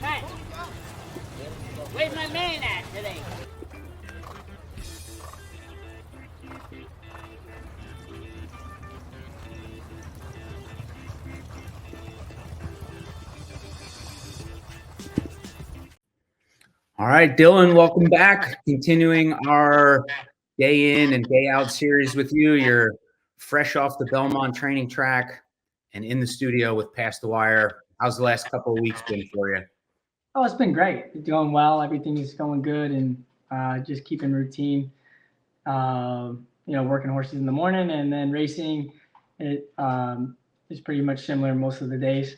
Hey, where's my man at today? All right, Dylan, welcome back. Continuing our day in and day out series with you. You're fresh off the Belmont training track and in the studio with Past the Wire. How's the last couple of weeks been for you? Oh, it's been great. Doing well. Everything is going good, and just keeping routine. Working horses in the morning and then racing. It is pretty much similar most of the days.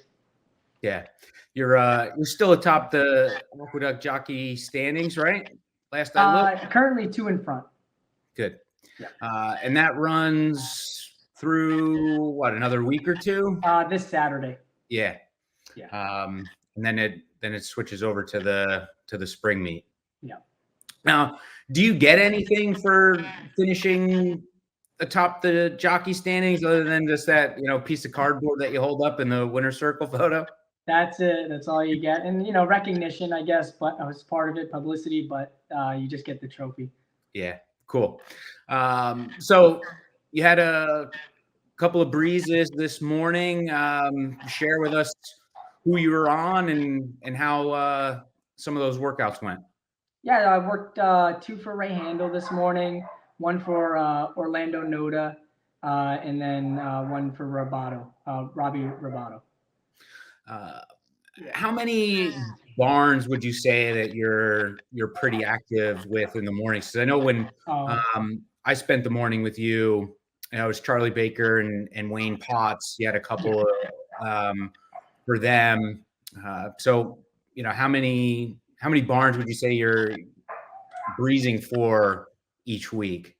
Yeah, you're still atop the Aqueduct jockey standings, right? Last I looked. Currently 2 in front. Good. Yeah. And that runs through what, another week or two? This Saturday. Yeah. Yeah. And then it switches over to the spring meet. Yeah. Now, do you get anything for finishing atop the jockey standings other than just that, piece of cardboard that you hold up in the winner's circle photo? That's it. That's all you get. And, recognition, I guess, but it's part of it, publicity, but you just get the trophy. Yeah, cool. So you had a couple of breezes this morning. Share with us who you were on and how some of those workouts went. Yeah, I worked 2 for Ray Handel this morning, 1 for Orlando Noda, and then 1 for Robbie Roboto. How many barns would you say that you're pretty active with in the mornings? Because I know when I spent the morning with you, it was Charlie Baker and Wayne Potts. You had a couple for them. So how many barns would you say you're breezing for each week?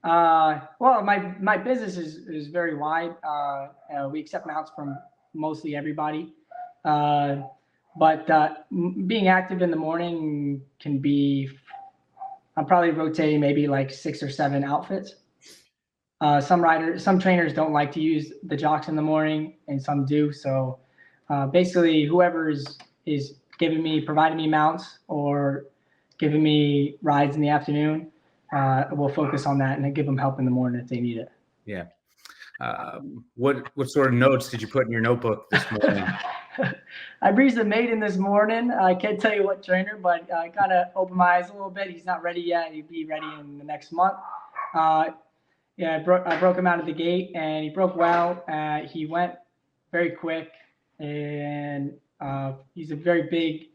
Well, my business is very wide. We accept mounts from mostly everybody. But being active in the morning can be, I'm probably rotating maybe like 6 or 7 outfits. Some trainers don't like to use the jocks in the morning, and some do. So basically, whoever is providing me mounts or giving me rides in the afternoon, we'll focus on that and give them help in the morning if they need it. Yeah. What sort of notes did you put in your notebook this morning? I breezed the maiden this morning. I can't tell you what trainer, but I kind of opened my eyes a little bit. He's not ready yet. He'll be ready in the next month. I broke him out of the gate, and he broke well. He went very quick, and he's a very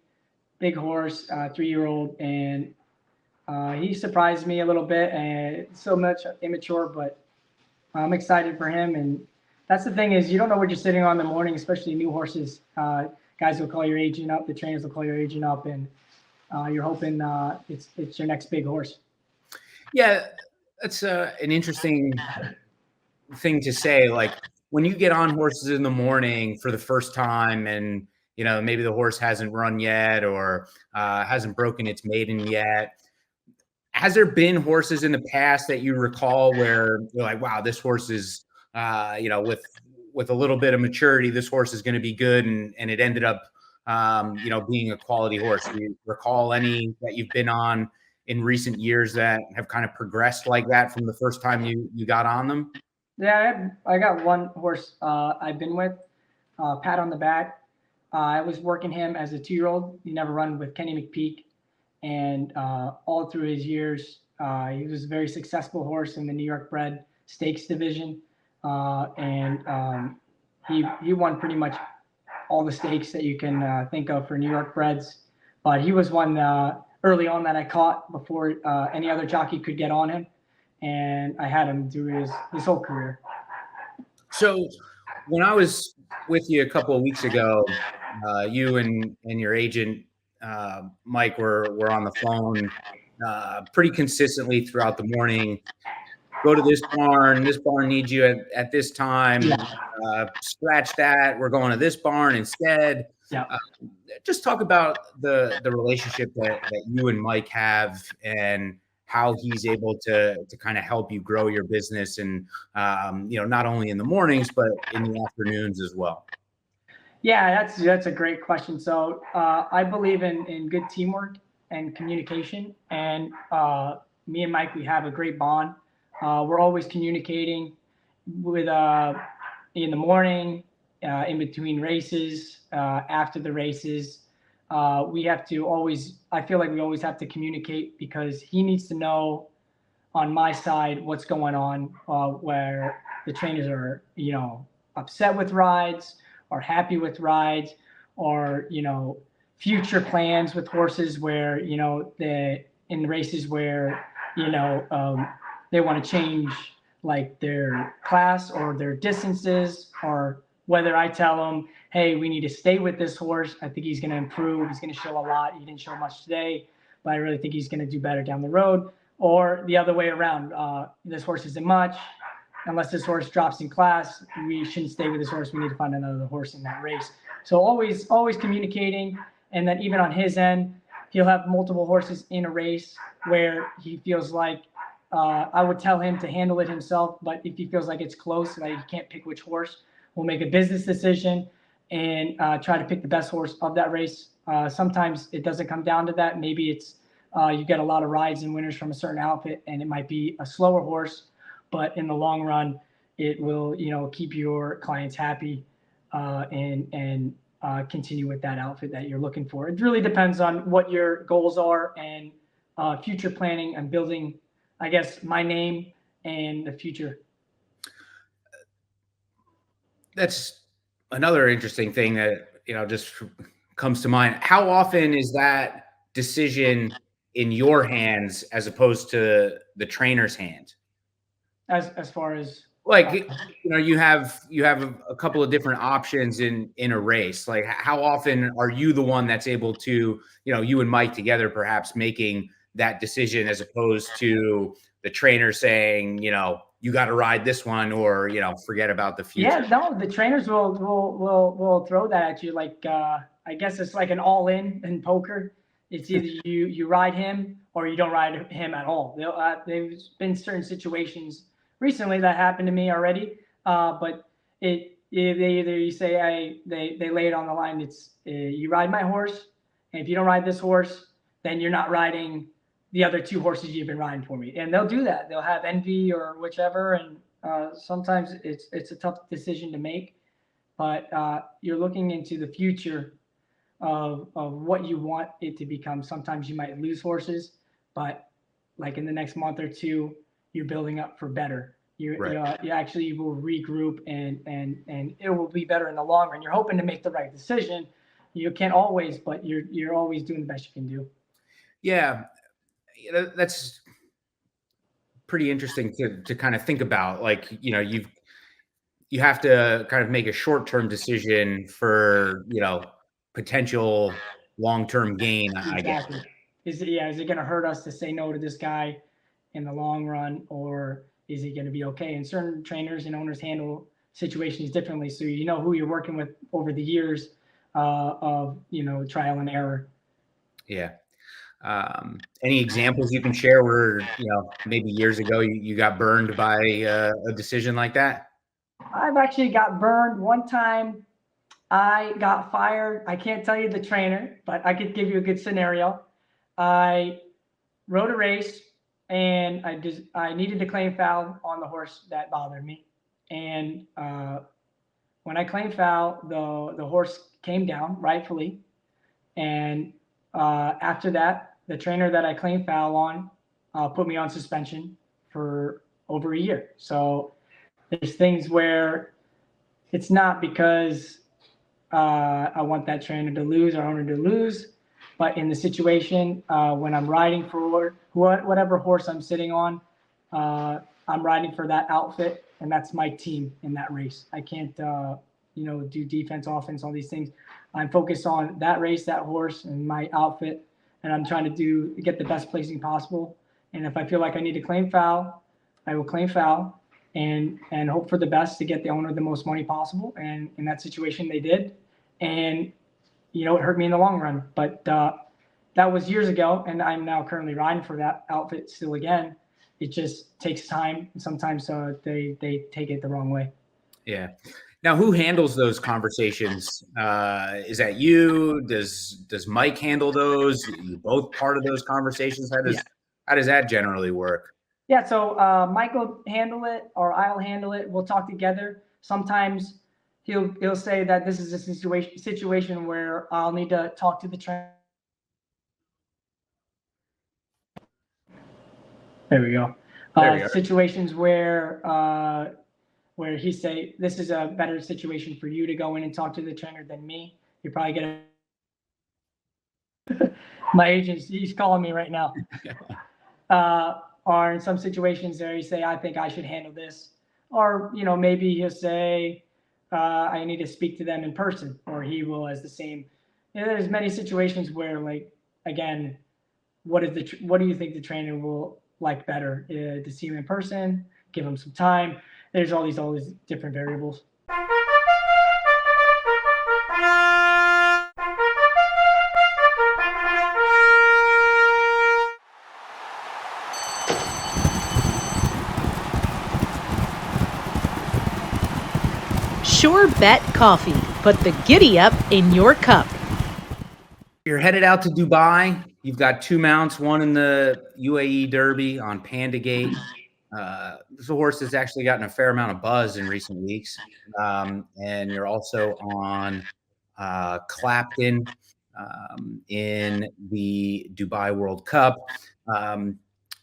big horse, 3-year-old, and he surprised me a little bit. And so much immature, but I'm excited for him. And that's the thing is, you don't know what you're sitting on in the morning, especially new horses. Guys will call your agent up, the trainers will call your agent up, and you're hoping it's your next big horse. Yeah, that's an interesting thing to say. Like when you get on horses in the morning for the first time, and maybe the horse hasn't run yet or hasn't broken its maiden yet. Has there been horses in the past that you recall where you're like, wow, this horse is with a little bit of maturity, this horse is going to be good, and it ended up, being a quality horse? Do you recall any that you've been on in recent years that have kind of progressed like that from the first time you got on them? Yeah, I got one horse I've been with, Pat on the Back. I was working him as a 2-year-old. He never run with Kenny McPeak, and all through his years, he was a very successful horse in the New York bred stakes division. He won pretty much all the stakes that you can think of for New York breds. But he was one early on that I caught before any other jockey could get on him, and I had him through his whole career. So when I was with you a couple of weeks ago, you and your agent Mike were on the phone pretty consistently throughout the morning. Go to this barn needs you at this time. Scratch that. We're going to this barn instead. Yeah. Just talk about the relationship that you and Mike have, and how he's able to kind of help you grow your business, and not only in the mornings but in the afternoons as well. Yeah, that's a great question. So I believe in good teamwork and communication, and me and Mike, we have a great bond. We're always communicating with in the morning, in between races, after the races. We have to always. I feel like we always have to communicate because he needs to know on my side what's going on, where the trainers are, upset with rides or happy with rides, or future plans with horses where the in races where they want to change like their class or their distances, or whether I tell them, hey, we need to stay with this horse. I think he's going to improve. He's going to show a lot. He didn't show much today, but I really think he's going to do better down the road. Or the other way around. This horse isn't much. Unless this horse drops in class, we shouldn't stay with this horse. We need to find another horse in that race. So always communicating. And then even on his end, he'll have multiple horses in a race where he feels like I would tell him to handle it himself. But if he feels like it's close, like he can't pick which horse, we'll make a business decision and try to pick the best horse of that race. Sometimes it doesn't come down to that. Maybe it's you get a lot of rides and winners from a certain outfit, and it might be a slower horse, but in the long run, it will, keep your clients happy and continue with that outfit that you're looking for. It really depends on what your goals are and future planning and building, I guess, my name and the future. That's another interesting thing that, just comes to mind. How often is that decision in your hands as opposed to the trainer's hand? As far as Like, you have a couple of different options in a race. Like, how often are you the one that's able to, you and Mike together perhaps making that decision as opposed to the trainer saying, you got to ride this one, or forget about the future? Yeah, no, the trainers will throw that at you. Like I guess it's like an all in poker. It's either you ride him or you don't ride him at all. There's been certain situations recently that happened to me already, but they either you say they lay it on the line. It's you ride my horse, and if you don't ride this horse, then you're not riding the other two horses you've been riding for me. And they'll do that. They'll have envy or whichever, and sometimes it's a tough decision to make, but you're looking into the future of what you want it to become. Sometimes you might lose horses, but like in the next month or two, you're building up for better. You actually will regroup and it will be better in the long run. You're hoping to make the right decision. You can't always, but you're always doing the best you can do. Yeah, that's pretty interesting to kind of think about. Like, you have to kind of make a short-term decision for, potential long-term gain, I guess. Exactly. Is it going to hurt us to say no to this guy in the long run, or is he going to be okay? And certain trainers and owners handle situations differently, so you know who you're working with over the years of trial and error. Yeah. Any examples you can share where, maybe years ago you got burned by a decision like that? I've actually got burned one time. I got fired. I can't tell you the trainer, but I could give you a good scenario. I rode a race and I needed to claim foul on the horse that bothered me. And when I claimed foul, the horse came down rightfully. And after that, the trainer that I claimed foul on put me on suspension for over a year. So there's things where it's not because I want that trainer to lose or owner to lose, but in the situation when I'm riding for whatever horse I'm sitting on, I'm riding for that outfit, and that's my team in that race. I can't, do defense, offense, all these things. I'm focused on that race, that horse, and my outfit, and I'm trying to get the best placing possible. And if I feel like I need to claim foul, I will claim foul and hope for the best to get the owner the most money possible. And in that situation, they did. And, it hurt me in the long run. But that was years ago, and I'm now currently riding for that outfit still again. It just takes time. And sometimes they take it the wrong way. Yeah. Now, who handles those conversations? Is that you? Does Mike handle those? You both part of those conversations? How does that generally work? Yeah, so Mike will handle it, or I'll handle it. We'll talk together. Sometimes he'll say that this is a situation where I'll need to talk to the trainer. There we go. There we go. Situations where he say this is a better situation for you to go in and talk to the trainer than me. You probably get my agent. He's calling me right now. Or in some situations there, you say, I think I should handle this. Or, maybe he'll say, I need to speak to them in person, or he will as the same. There's many situations where, like, again, what do you think the trainer will like better? To see him in person, give him some time. There's all these different variables. Sure Bet Coffee. Put the giddy up in your cup. You're headed out to Dubai. You've got two mounts, one in the UAE Derby on Panda Gate. This horse has actually gotten a fair amount of buzz in recent weeks. And you're also on Clapton in the Dubai World Cup.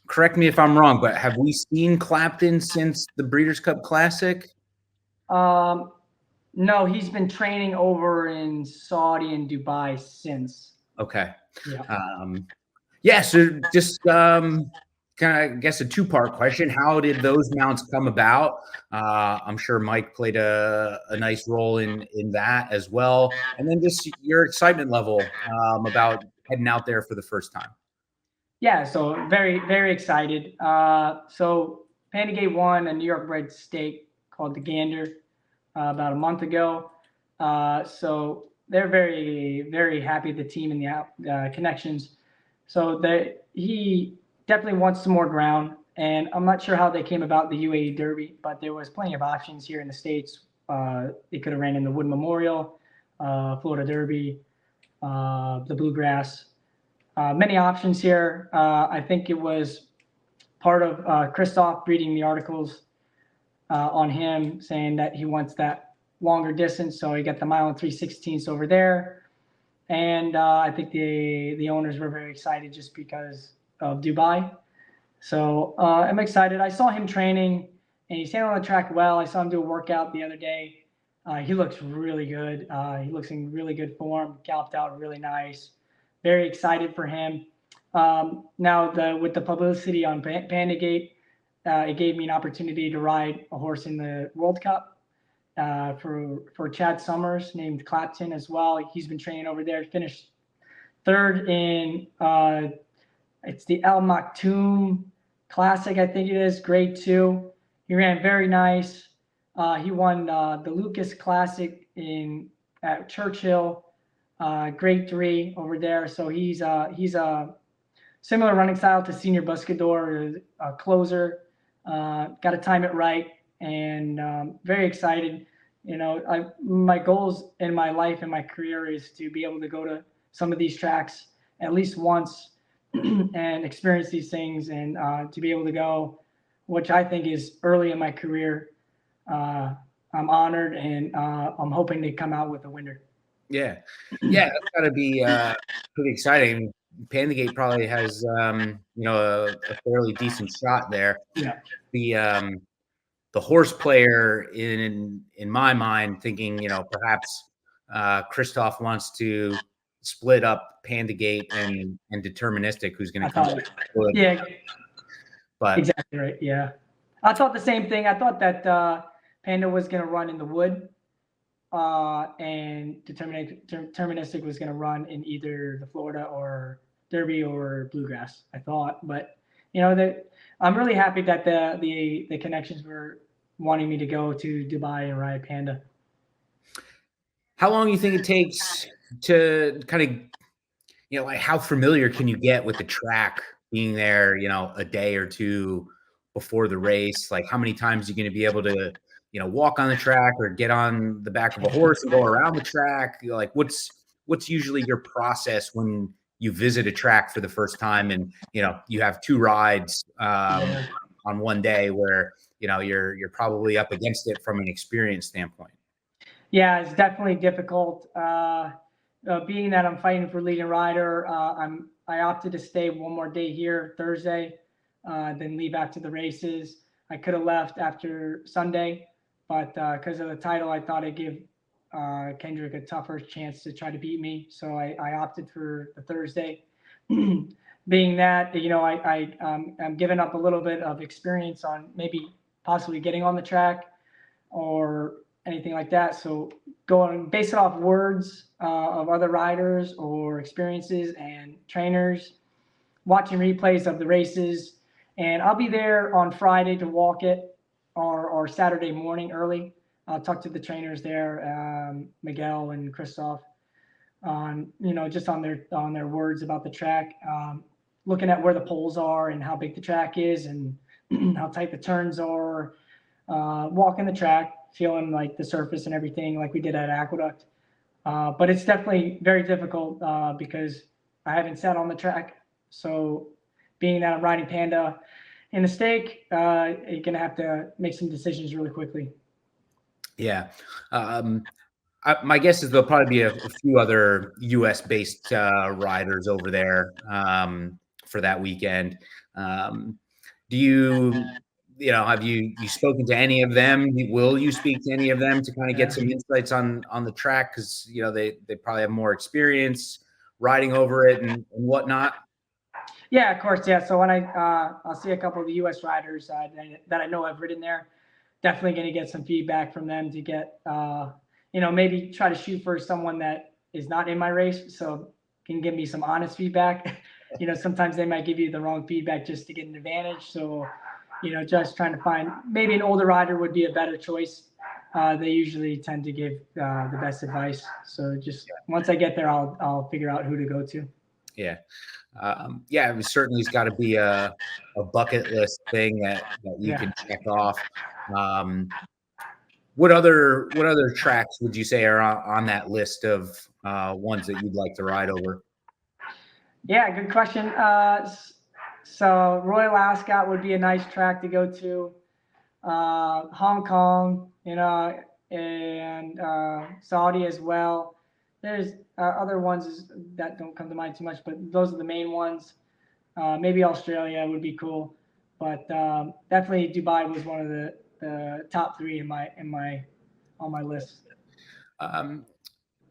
Correct me if I'm wrong, but have we seen Clapton since the Breeders' Cup Classic? No, he's been training over in Saudi and Dubai since. Okay. Yeah. So just kind of, I guess, a two-part question. How did those mounts come about? I'm sure Mike played a nice role in that as well. And then just your excitement level about heading out there for the first time. Yeah, so very, very excited. So Panda Gate won a New York bred stake called the Gander about a month ago. So they're very, very happy, the team and the connections. So he definitely wants some more ground. And I'm not sure how they came about the UAE Derby, but there was plenty of options here in the States. They could have ran in the Wood Memorial, Florida Derby, the Bluegrass. Many options here. I think it was part of Christoph reading the articles on him saying that he wants that longer distance. So he got the mile and 3/16 over there. And I think the owners were very excited just because of Dubai. So I'm excited. I saw him training and he's handling the track well. I saw him do a workout the other day. He looks really good. He looks in really good form, galloped out really nice. Very excited for him. Now, with the publicity on Panda Gate, it gave me an opportunity to ride a horse in the World Cup for Chad Summers, named Clapton as well. He's been training over there. Finished third in it's the El Maktoum Classic, I think it is, grade 2. He ran very nice. He won the Lucas Classic at Churchill, grade 3 over there. So he's a similar running style to Senior Buscador, a closer. Got to time it right, and very excited. My goals in my life and my career is to be able to go to some of these tracks at least once and experience these things, and to be able to go, which I think is early in my career. I'm honored, and I'm hoping to come out with a winner. Yeah, that's got to be pretty exciting. Panda Gate probably has a fairly decent shot there. Yeah. The horse player in my mind thinking, perhaps Christoph wants to split up Panda Gate and Deterministic, who's going to come. Yeah, but exactly right. Yeah, I thought the same thing. I thought that Panda was going to run in the Wood, and Deterministic was going to run in either the Florida or Derby or Bluegrass, I thought. But I'm really happy that the connections were wanting me to go to Dubai and ride Panda. How long do you think it takes to kind of, like, how familiar can you get with the track being there, a day or two before the race? Like, how many times are you going to be able to walk on the track or get on the back of a horse and go around the track? Like, what's usually your process when you visit a track for the first time and you have two rides on one day where you're probably up against it from an experience standpoint? Yeah, it's definitely difficult. Being that I'm fighting for leading rider, I opted to stay one more day here Thursday, then leave after the races. I could have left after Sunday, but because of the title, I thought I'd give Kendrick a tougher chance to try to beat me. So I opted for the Thursday. Being that, I'm giving up a little bit of experience on maybe possibly getting on the track or anything like that. So going based off words of other riders or experiences and trainers, watching replays of the races. And I'll be there on Friday to walk it or Saturday morning early. I'll talk to the trainers there, Miguel and Christoph, on just on their words about the track, looking at where the poles are and how big the track is and how tight the turns are, walking the track, feeling like the surface and everything like we did at Aqueduct. But it's definitely very difficult because I haven't sat on the track. So being that I'm riding Panda in the stake, you're going to have to make some decisions really quickly. Yeah. My guess is there'll probably be a few other U.S.-based riders over there for that weekend. Do have you spoken to any of them? Will you speak to any of them to kind of get some insights on the track? Because they probably have more experience riding over it and whatnot. Yeah, of course. Yeah. So when I'll see a couple of the U.S. riders that I know have ridden there, definitely going to get some feedback from them to get maybe try to shoot for someone that is not in my race, so can give me some honest feedback. Sometimes they might give you the wrong feedback just to get an advantage. So, just trying to find maybe an older rider would be a better choice. They usually tend to give the best advice. So just once I get there, I'll figure out who to go to. Yeah. It certainly has got to be a bucket list thing that you can check off. What other tracks would you say are on that list of ones that you'd like to ride over? Yeah, good question. So Royal Ascot would be a nice track to go to. Hong Kong, and Saudi as well. There's other ones that don't come to mind too much, but those are the main ones. Maybe Australia would be cool, but definitely Dubai was one of the top three on my list.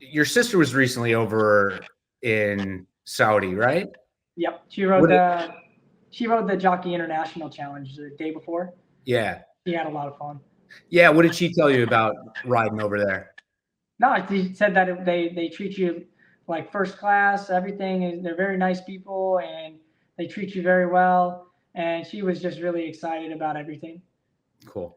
Your sister was recently over in Saudi, right? Yep, she rode the Jockey International Challenge the day before. Yeah, she had a lot of fun. Yeah, what did she tell you about riding over there? No, she said that they treat you like first class. Everything is, they're very nice people and they treat you very well. And she was just really excited about everything. Cool.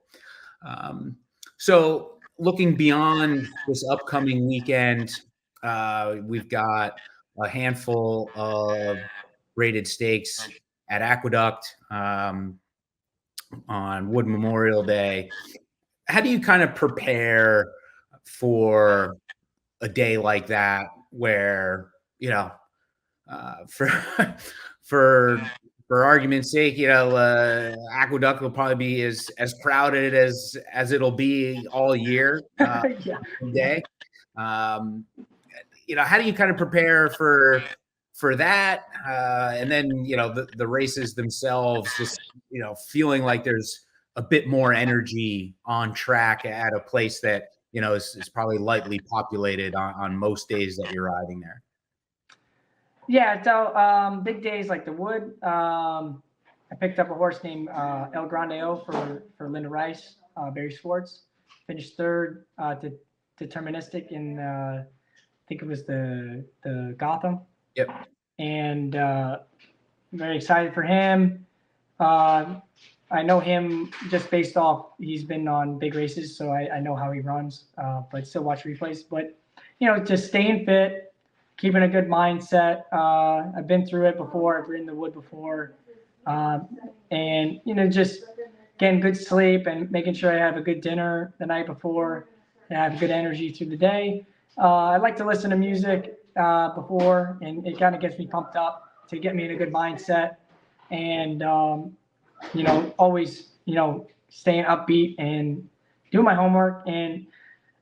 So looking beyond this upcoming weekend, we've got a handful of rated stakes at Aqueduct on Wood Memorial Day. How do you kind of prepare for a day like that where, for argument's sake, Aqueduct will probably be as crowded as it'll be all year day. How do you kind of prepare for that? And then, the races themselves, just, feeling like there's a bit more energy on track at a place that, is probably lightly populated on most days that you're riding there. Yeah, so big days like the Wood. I picked up a horse named El Grandeo for Linda Rice, Barry Schwartz. Finished third to deterministic in I think it was the Gotham. Yep. And very excited for him. I know him just based off he's been on big races, so I know how he runs. But still watch replays. But just staying fit, keeping a good mindset. I've been through it before. I've ridden the Wood before, and just getting good sleep and making sure I have a good dinner the night before and have good energy through the day. I like to listen to music before, and it kind of gets me pumped up to get me in a good mindset. And always, staying upbeat and doing my homework. And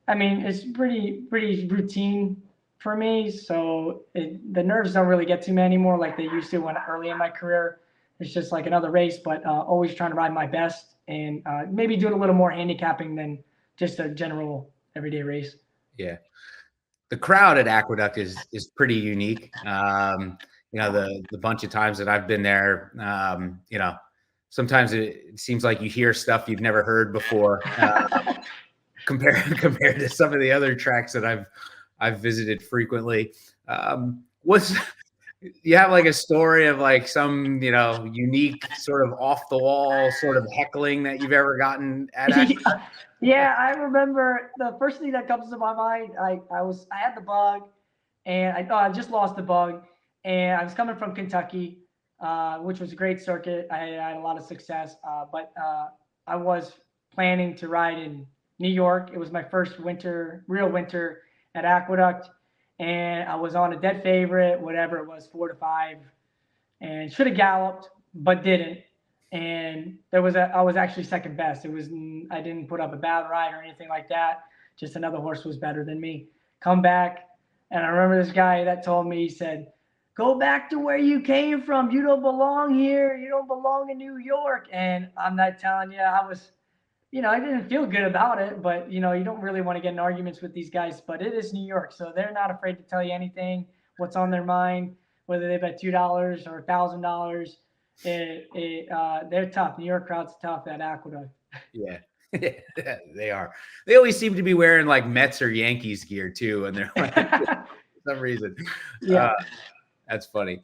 I mean, it's pretty routine for me. So the nerves don't really get to me anymore like they used to when early in my career. It's just like another race, but always trying to ride my best and maybe doing a little more handicapping than just a general everyday race. Yeah. The crowd at Aqueduct is pretty unique. The bunch of times that I've been there, sometimes it seems like you hear stuff you've never heard before, compared to some of the other tracks that I've visited frequently. What's you have like a story of like some unique sort of off the wall sort of heckling that you've ever gotten at Aqueduct? Yeah, I remember the first thing that comes to my mind. I had the bug, and I thought I just lost the bug, and I was coming from Kentucky, which was a great circuit. I had a lot of success, but I was planning to ride in New York. It was my first real winter at Aqueduct, and I was on a dead favorite, whatever it was, 4-5, and should have galloped, but didn't. And I was actually second best. I didn't put up a bad ride or anything like that. Just another horse was better than me. Come back, and I remember this guy that told me, he said, "Go back to where you came from. You don't belong here. You don't belong in New York." And I'm not telling you, I was, I didn't feel good about it, but you don't really want to get in arguments with these guys. But it is New York, so they're not afraid to tell you anything, what's on their mind, whether they bet $2 or $1,000. They're tough. New York crowd's tough at Aqueduct. Yeah. They are. They always seem to be wearing like Mets or Yankees gear too, and they're like, for some reason. Yeah. That's funny.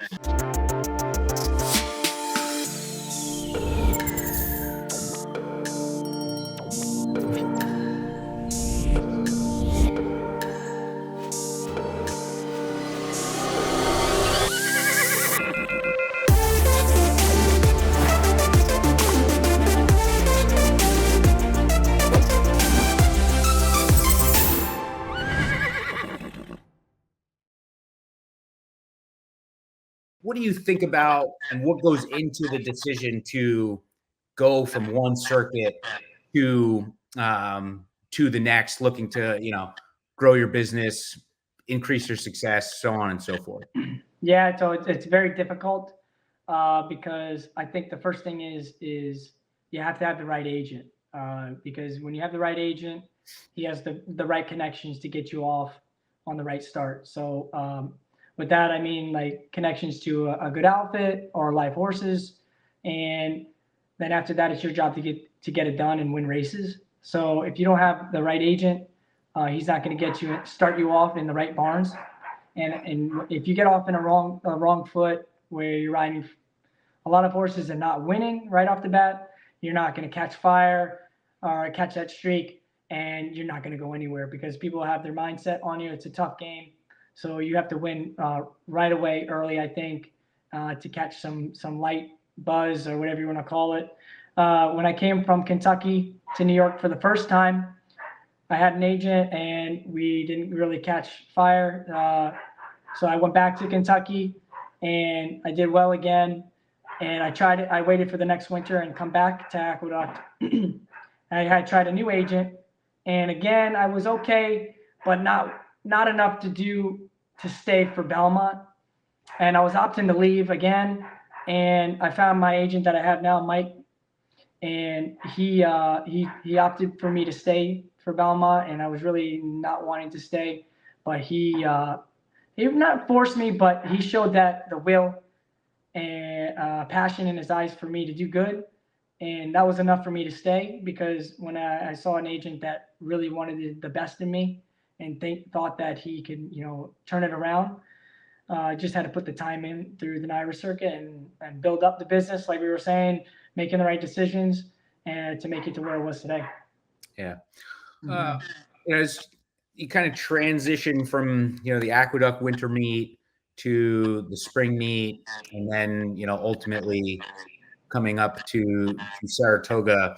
What do you think about and what goes into the decision to go from one circuit to the next, looking to grow your business, increase your success, so on and so forth? Yeah, so it's very difficult because I think the first thing is you have to have the right agent because when you have the right agent, he has the right connections to get you off on the right start. So with that, I mean like connections to a good outfit or live horses, and then after that, it's your job to get it done and win races. So if you don't have the right agent, he's not going to start you off in the right barns. And if you get off in a wrong foot where you're riding a lot of horses and not winning right off the bat, you're not going to catch fire or catch that streak, and you're not going to go anywhere because people have their mindset on you. It's a tough game. So you have to win right away early, I think, to catch some light buzz or whatever you want to call it. When I came from Kentucky to New York for the first time, I had an agent and we didn't really catch fire. So I went back to Kentucky and I did well again. And I waited for the next winter and come back to Aqueduct. I had tried a new agent, and again, I was okay, but not enough to stay for Belmont. And I was opting to leave again. And I found my agent that I have now, Mike, and he opted for me to stay for Belmont, and I was really not wanting to stay, but he not forced me, but he showed that the will and passion in his eyes for me to do good, and that was enough for me to stay because when I saw an agent that really wanted the best in me and thought that he could turn it around. Just had to put the time in through the NYRA circuit and build up the business, like we were saying, making the right decisions, and to make it to where it was today. Yeah. As you kind of transition from, the Aqueduct winter meet to the spring meet, and then, ultimately coming up to Saratoga.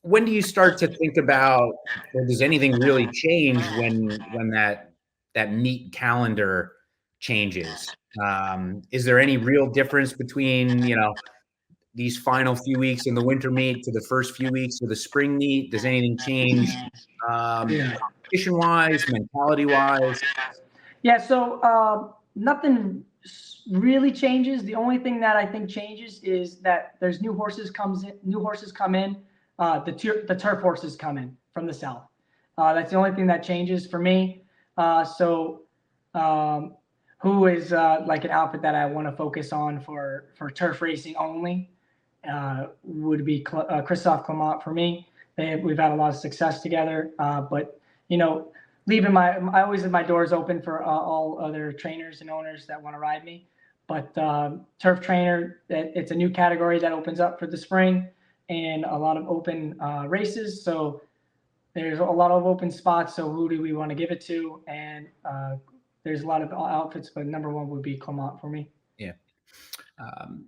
When do you start to think about, or does anything really change when that meet calendar changes? Is there any real difference between, these final few weeks in the winter meet to the first few weeks of the spring meet? Does anything change, competition wise, mentality wise? Yeah, so nothing really changes. The only thing that I think changes is that there's new horses come in. The turf horses come in from the south. That's the only thing that changes for me. Who is like an outfit that I want to focus on for turf racing only would be Christophe Clement for me. We've had a lot of success together, but I always leave my doors open for all other trainers and owners that want to ride me. But turf trainer, it's a new category that opens up for the spring and a lot of open races. So there's a lot of open spots. So who do we want to give it to? And there's a lot of outfits, but number one would be Clement for me. Yeah.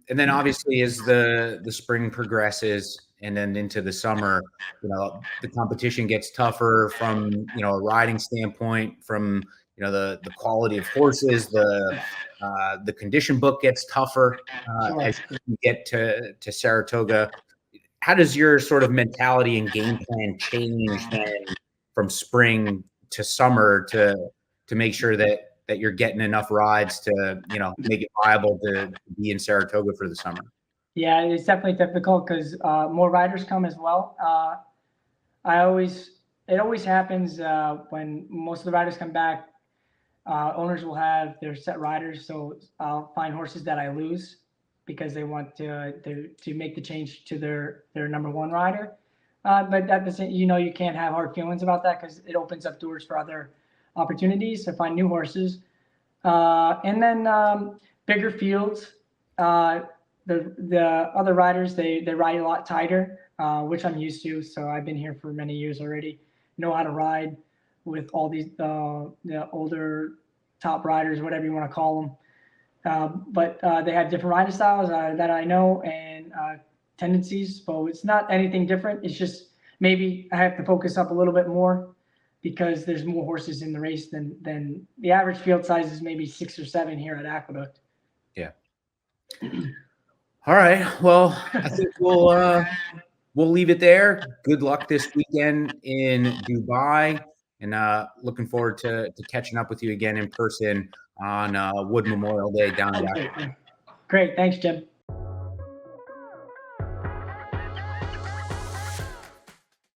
And then obviously as the spring progresses and then into the summer, the competition gets tougher from, a riding standpoint, from, the quality of horses, the condition book gets tougher as you get to Saratoga. How does your sort of mentality and game plan change then from spring to summer to make sure that you're getting enough rides to, make it viable to be in Saratoga for the summer? Yeah, it's definitely difficult because more riders come as well. It always happens when most of the riders come back. Owners will have their set riders, so I'll find horses that I lose because they want to make the change to their number one rider. But at the same, you can't have hard feelings about that because it opens up doors for other opportunities to find new horses. And then bigger fields. The other riders they ride a lot tighter, which I'm used to. So I've been here for many years already. Know how to ride with all these the older top riders, whatever you want to call them. But they have different riding styles that I know and tendencies. So it's not anything different. It's just maybe I have to focus up a little bit more because there's more horses in the race than the average field size is maybe 6 or 7 here at Aqueduct. Yeah. All right. Well, I think we'll leave it there. Good luck this weekend in Dubai, and looking forward to catching up with you again in person on Wood Memorial Day down in Aqueduct. Great. Thanks, Jim.